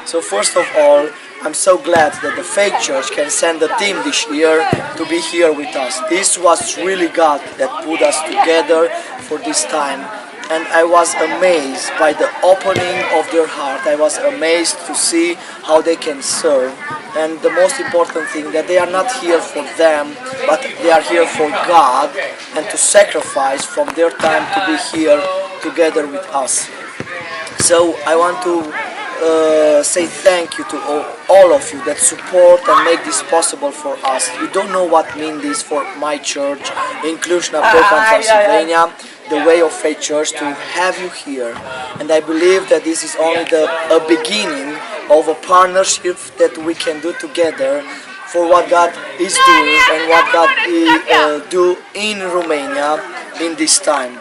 So first of all, I'm so glad that the fake church can send a team this year to be here with us. This was really God that put us together for this time. And I was amazed by the opening of their heart. I was amazed to see how they can serve. And the most important thing, that they are not here for them, but they are here for God, and to sacrifice from their time to be here together with us. So I want to say thank you to all of you that support and make this possible for us. You don't know what means this for my church in Cluj Napoca, Transylvania, the Way of Faith Church, to have you here. And I believe that this is only a beginning of a partnership that we can do together for what God is doing and what God will do in Romania in this time.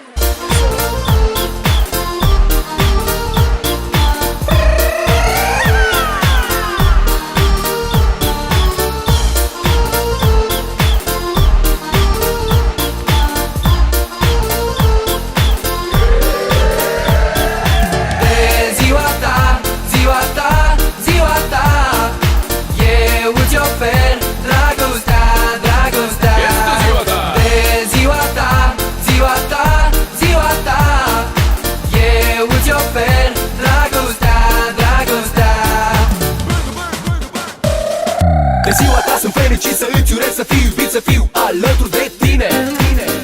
De ziua ta sunt fericit să îți urez să fiu iubit, să fiu alături de tine.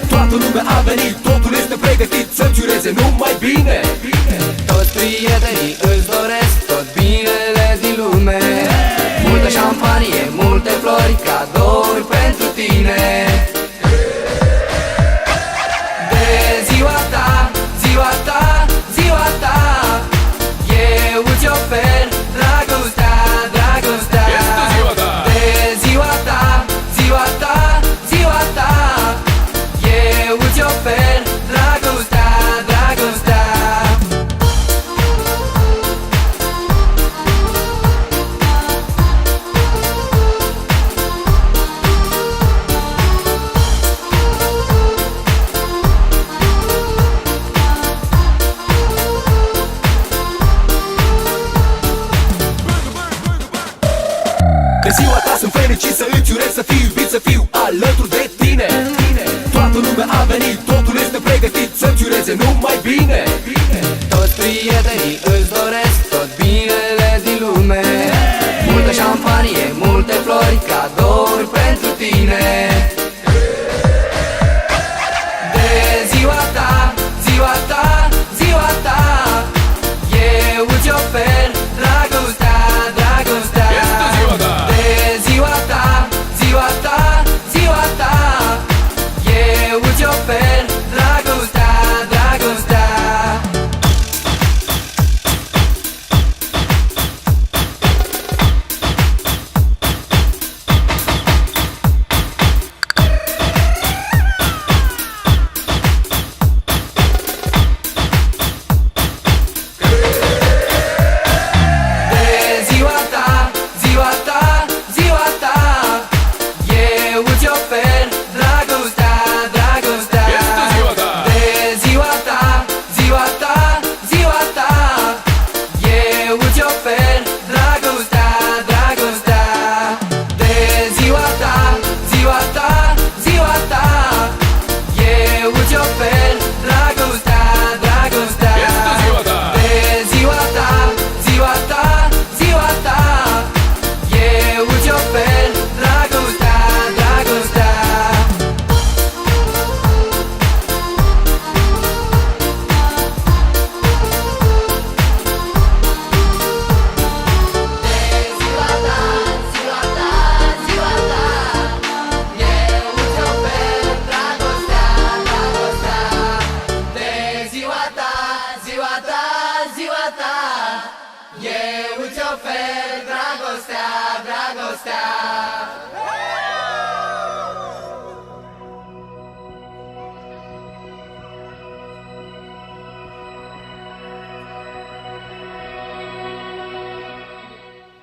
Toată lumea a venit, totul este pregătit. prietenii îți doresc tot binele din lume. Multă șampanie, multe flori, cadouri pentru tine. De ziua ta, ziua ta, ziua ta, eu îți ofer dragostea, dragostea. De ziua ta, ziua ta, ziua ta, eu îți ofer dragostea, dragostea. De ziua ta sunt fericit să îți urez, să fiu iubit, să fiu alături de tine. Toată lumea a venit, totul este pregătit să-ți ureze numai bine. Toți prietenii îți doresc tot binele din lume. Multă șampanie, multe flori, cadouri pentru tine. De ziua ta, ziua ta, ziua ta, eu îți ofer dragostea, dragostea. De ziua ta, ziua ta, ziua ta, eu îți ofer dragostea, dragostea.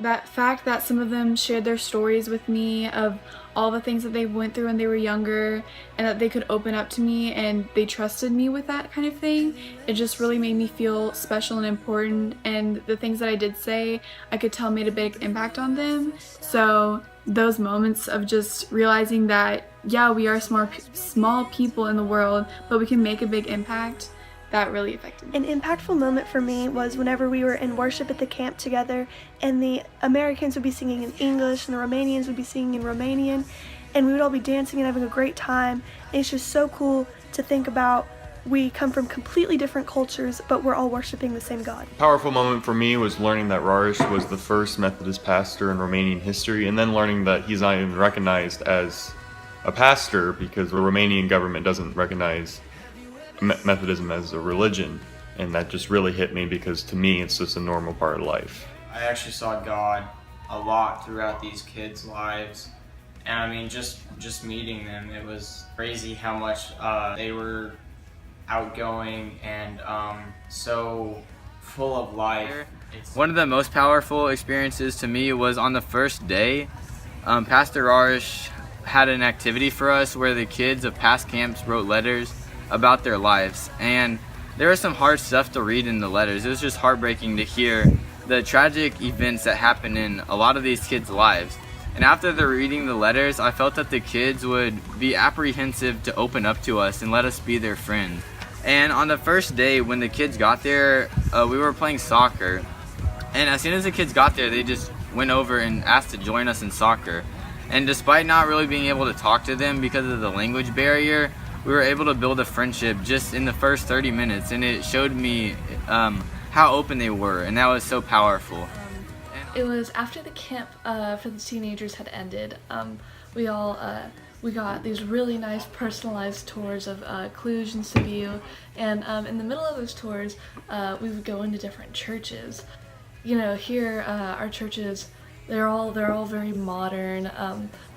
That fact that some of them shared their stories with me of all the things that they went through when they were younger, and that they could open up to me and they trusted me with that kind of thing, it just really made me feel special and important. And the things that I did say, I could tell made a big impact on them. So those moments of just realizing that, yeah, we are small people in the world, but we can make a big impact, that really affected me. An impactful moment for me was whenever we were in worship at the camp together, and the Americans would be singing in English and the Romanians would be singing in Romanian, and we would all be dancing and having a great time. And it's just so cool to think about we come from completely different cultures, but we're all worshiping the same God. Powerful moment for me was learning that Raresh was the first Methodist pastor in Romanian history, and then learning that he's not even recognized as a pastor because the Romanian government doesn't recognize Methodism as a religion. And that just really hit me because to me it's just a normal part of life. I actually saw God a lot throughout these kids' lives, and I mean just meeting them, it was crazy how much they were outgoing and so full of life. One of the most powerful experiences to me was on the first day. Pastor Raresh had an activity for us where the kids of past camps wrote letters about their lives, and there was some hard stuff to read in the letters. It was just heartbreaking to hear the tragic events that happen in a lot of these kids' lives. And after the reading the letters, I felt that the kids would be apprehensive to open up to us and let us be their friends. And on the first day when the kids got there, we were playing soccer, and as soon as the kids got there, they just went over and asked to join us in soccer. And despite not really being able to talk to them because of the language barrier, we were able to build a friendship just in the first 30 minutes, and it showed me how open they were, and that was so powerful. It was after the camp for the teenagers had ended. We got these really nice personalized tours of Cluj and Sibiu, and in the middle of those tours, we would go into different churches. You know, here our churches, they're all very modern,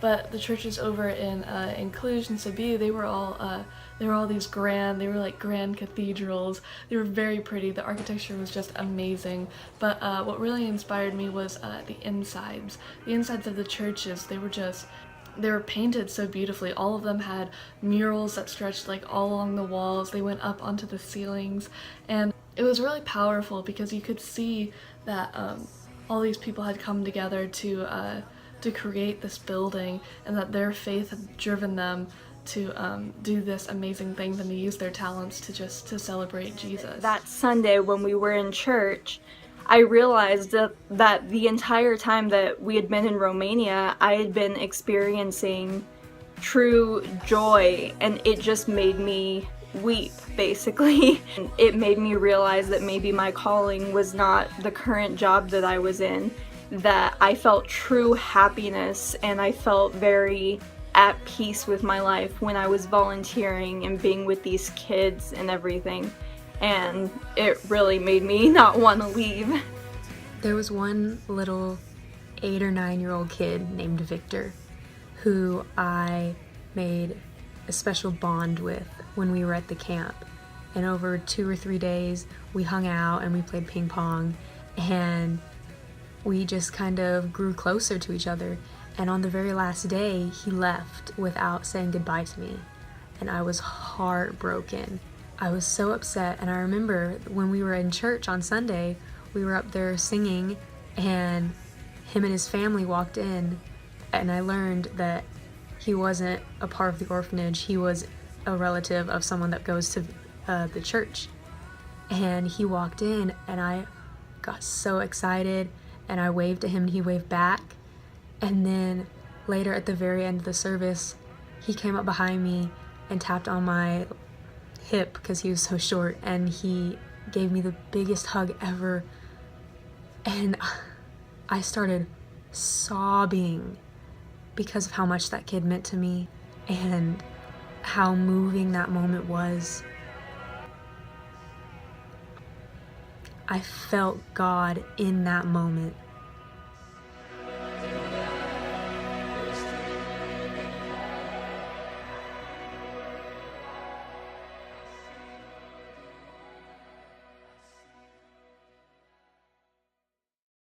but the churches over in Cluj and Sibiu, they were all these grand, they were like grand cathedrals. They were very pretty. The architecture was just amazing. But what really inspired me was the insides. The insides of the churches, they were painted so beautifully. All of them had murals that stretched like all along the walls. They went up onto the ceilings, and it was really powerful because you could see that all these people had come together to create this building, and that their faith had driven them to do this amazing thing and to use their talents to celebrate Jesus. That Sunday when we were in church, I realized that the entire time that we had been in Romania, I had been experiencing true joy, and it just made me weep, basically. It made me realize that maybe my calling was not the current job that I was in, that I felt true happiness and I felt very at peace with my life when I was volunteering and being with these kids and everything. And it really made me not want to leave. There was one little 8 or 9-year-old kid named Victor who I made a special bond with when we were at the camp. And over 2 or 3 days, we hung out and we played ping pong, and we just kind of grew closer to each other. And on the very last day, he left without saying goodbye to me. And I was heartbroken. I was so upset. And I remember when we were in church on Sunday, we were up there singing, and him and his family walked in, and I learned that he wasn't a part of the orphanage. He was a relative of someone that goes to the church. And he walked in, and I got so excited, and I waved to him and he waved back. And then later at the very end of the service, he came up behind me and tapped on my hip because he was so short, and he gave me the biggest hug ever. And I started sobbing because of how much that kid meant to me and how moving that moment was. I felt God in that moment.